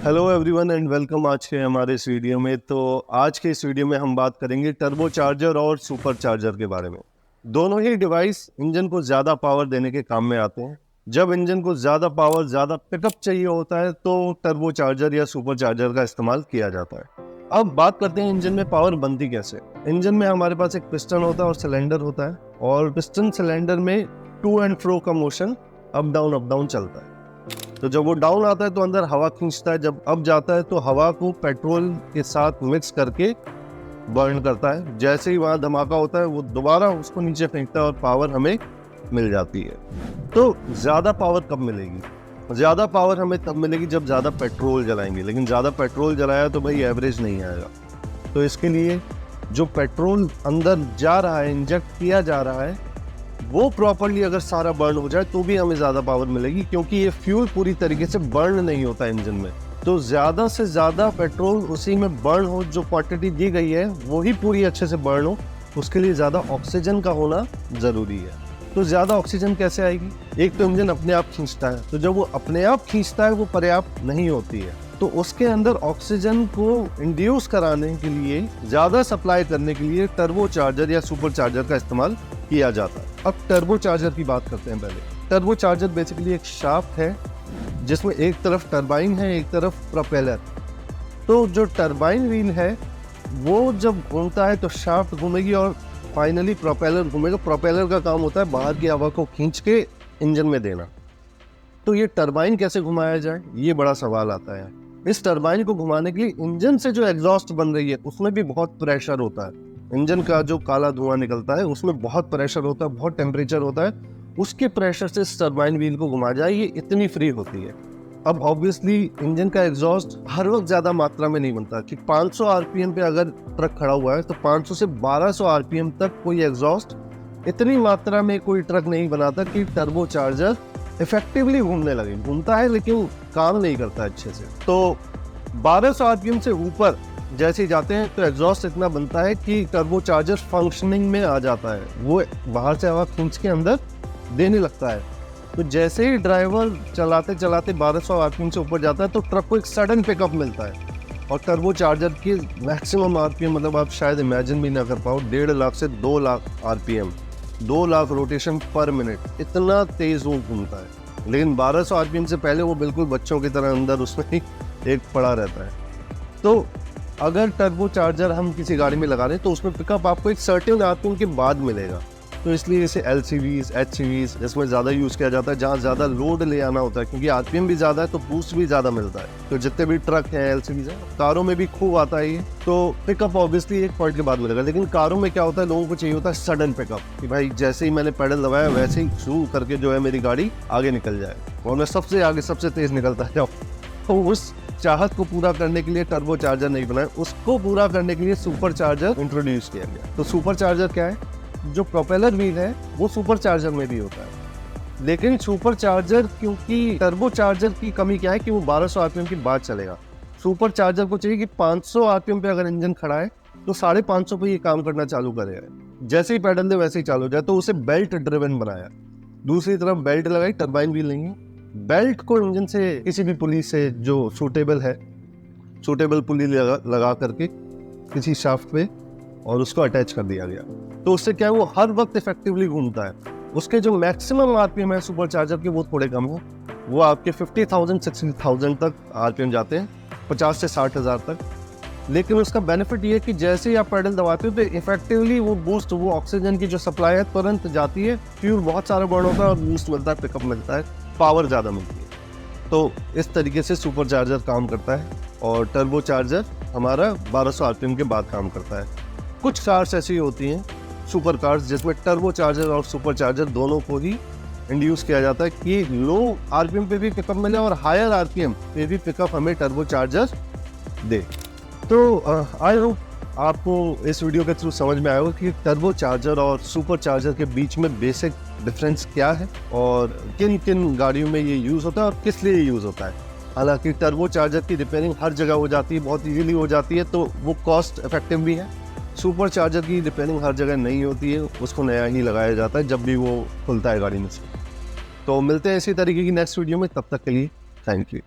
Hello everyone and welcome आज के हमारे इस वीडियो में। तो आज के इस वीडियो में हम बात करेंगे टर्बो चार्जर और सुपर चार्जर के बारे में। दोनों ही डिवाइस इंजन को ज़्यादा पावर देने के काम में आते हैं। जब इंजन को ज़्यादा पावर, ज़्यादा पिकअप चाहिए होता है तो टर्बो चार्जर या सुपर चार्जर का इस्तेमाल किया जाता है। अब बात करते हैं इंजन में पावर बनती कैसे। इंजन में हमारे पास एक पिस्टन होता है और सिलेंडर होता है, और पिस्टन सिलेंडर में टू एंड फ्रो का मोशन अप डाउन चलता है। तो जब वो डाउन आता है तो अंदर हवा खींचता है, जब अप जाता है तो हवा को पेट्रोल के साथ मिक्स करके बर्न करता है। जैसे ही वहाँ धमाका होता है वो दोबारा उसको नीचे फेंकता है और पावर हमें मिल जाती है। तो ज़्यादा पावर कब मिलेगी? ज़्यादा पावर हमें तब मिलेगी जब ज़्यादा पेट्रोल जलाएंगे, लेकिन ज़्यादा पेट्रोल जलाया तो भाई एवरेज नहीं आएगा। तो इसके लिए जो पेट्रोल अंदर जा रहा है, इंजेक्ट किया जा रहा है, वो प्रॉपर्ली अगर सारा बर्न हो जाए तो भी हमें ज़्यादा पावर मिलेगी, क्योंकि ये फ्यूल पूरी तरीके से बर्न नहीं होता इंजन में। तो ज़्यादा से ज़्यादा पेट्रोल उसी में बर्न हो, जो क्वांटिटी दी गई है वही पूरी अच्छे से बर्न हो, उसके लिए ज़्यादा ऑक्सीजन का होना ज़रूरी है। तो ज़्यादा ऑक्सीजन कैसे आएगी? एक तो इंजन अपने आप खींचता है, तो जब वो अपने आप खींचता है वो पर्याप्त नहीं होती है, तो उसके अंदर ऑक्सीजन को इंड्यूस कराने के लिए, ज़्यादा सप्लाई करने के लिए टर्बो चार्जर या सुपर चार्जर का इस्तेमाल किया जाता है। अब टर्बो चार्जर की बात करते हैं पहले। टर्बो चार्जर बेसिकली एक शाफ्ट है जिसमें एक तरफ टरबाइन है, एक तरफ प्रोपेलर। तो जो टरबाइन व्हील है वो जब घूमता है तो शाफ्ट घूमेगी और फाइनली प्रोपेलर घूमेगा। प्रोपेलर का काम होता है बाहर की हवा को खींच के इंजन में देना। तो ये टरबाइन कैसे घुमाया जाए, ये बड़ा सवाल आता है। इस टरबाइन को घुमाने के लिए इंजन से जो एग्जॉस्ट बन रही है उसमें भी बहुत प्रेशर होता है। इंजन का जो काला धुआं निकलता है उसमें बहुत प्रेशर होता है, बहुत टेम्परेचर होता है। उसके प्रेशर से इस टरबाइन व्हील को घुमा जाए, ये इतनी फ्री होती है। अब ऑब्वियसली इंजन का एग्जॉस्ट हर वक्त ज़्यादा मात्रा में नहीं बनता कि 500 आरपीएम पे अगर ट्रक खड़ा हुआ है तो 500 से 1200 आरपीएम तक कोई एग्जॉस्ट इतनी मात्रा में कोई ट्रक नहीं बनाता कि टर्बो चार्जर इफेक्टिवली घूमने लगे। घूमता है लेकिन काम नहीं करता अच्छे से। तो 1200 आरपीएम से ऊपर जैसे ही जाते हैं तो एग्जॉस्ट इतना बनता है कि टर्बो चार्जर फंक्शनिंग में आ जाता है, वो बाहर से हवा खींच के अंदर देने लगता है। तो जैसे ही ड्राइवर चलाते चलाते 1200 आरपीएम से ऊपर जाता है तो ट्रक को एक सडन पिकअप मिलता है, और टर्बो चार्जर की मैक्सिमम आरपीएम, मतलब आप शायद इमेजिन भी ना कर पाओ, 1.5 लाख से 2 लाख आरपीएम, 2 लाख रोटेशन पर मिनट, इतना तेज वो घूमता है। लेकिन 1200 आरपीएम से पहले वो बिल्कुल बच्चों की तरह अंदर उसमें ही एक पड़ा रहता है। तो अगर टर्बो चार्जर हम किसी गाड़ी में लगा रहे हैं तो उसमें पिकअप आपको एक सर्टेन आरपीएम के बाद मिलेगा। तो इसलिए इसे LCVs, HCVs इसमें ज़्यादा यूज़ किया जाता है, जहाँ ज़्यादा लोड ले आना होता है, क्योंकि आरपीएम भी ज़्यादा है तो बूस्ट भी ज़्यादा मिलता है। तो जितने भी ट्रक हैं, LCVs हैं, कारों में भी खूब आता है ये। तो पिकअप ऑब्वियसली एक पॉइंट के बाद मिलेगा, लेकिन कारों में क्या होता है, लोगों को चाहिए होता है सडन पिकअप, कि भाई जैसे ही मैंने पेडल दबाया वैसे ही शुरू करके जो है मेरी गाड़ी आगे निकल जाए और मैं सबसे आगे सबसे तेज़ निकलता जाऊँ। तो उस चाहत को पूरा करने के लिए टर्बो चार्जर नहीं बनाया, उसको पूरा करने के लिए सुपर चार्जर इंट्रोड्यूस किया गया। तो सुपर चार्जर क्या है? जो प्रोपेलर व्हील है वो सुपर चार्जर में भी होता है, लेकिन सुपर चार्जर, क्योंकि टर्बो चार्जर की कमी क्या है कि वो 1200 आरपीएम के बाद चलेगा। सुपर चार्जर को चाहिए कि 500 आरपीएम पे अगर इंजन खड़ा है तो 550 पे ये काम करना चालू करेगा। जैसे ही पेडल दे वैसे ही चालू हो जाए। तो उसे बेल्ट ड्रिवन बनाया। दूसरी तरफ बेल्ट लगाई, टरबाइन व्हील नहीं है। बेल्ट को इंजन से किसी भी पुली से जो सूटेबल है, सूटेबल पुली लगा करके किसी शाफ्ट पे और उसको अटैच कर दिया गया। तो उससे क्या है, वो हर वक्त इफेक्टिवली घूमता है। उसके जो मैक्सिमम आरपीएम है सुपर चार्जर के वो थोड़े कम है, वो आपके 50,000 60,000 तक आरपीएम जाते हैं, 50 से 60,000 तक। लेकिन उसका बेनिफिट ये है कि जैसे ही आप पेडल दबाते हो तो इफेक्टिवली वो बूस्ट, वो ऑक्सीजन की जो सप्लाई है तुरंत जाती है, फ्यूल बहुत सारा बर्न होता है और बूस्ट मिलता है, पिकअप मिलता है, पावर ज़्यादा मिलती है। तो इस तरीके से सुपर चार्जर काम करता है, और टर्बो चार्जर हमारा 1200 आरपीएम के बाद काम करता है। कुछ कार्स ऐसी होती हैं, सुपर कार्स, जिसमें टर्बो चार्जर और सुपर चार्जर दोनों को ही इंड्यूस किया जाता है कि लो आरपीएम पे भी पिकअप मिले और हायर आरपीएम पे भी पिकअप हमें टर्बो चार्जर दे। तो आई होप आपको इस वीडियो के थ्रू समझ में आया होगा कि टर्बो चार्जर और सुपर चार्जर के बीच में बेसिक डिफरेंस क्या है और किन किन गाड़ियों में ये यूज़ होता है और किस लिए यूज़ होता है। हालांकि टर्बो चार्जर की रिपेयरिंग हर जगह हो जाती है, बहुत इजीली हो जाती है, तो वो कॉस्ट इफेक्टिव भी है। सुपर चार्जर की रिपेयरिंग हर जगह नहीं होती है, उसको नया ही लगाया जाता है जब भी वो खुलता है गाड़ी में से। तो मिलते हैं इसी तरीके की नेक्स्ट वीडियो में, तब तक के लिए थैंक यू।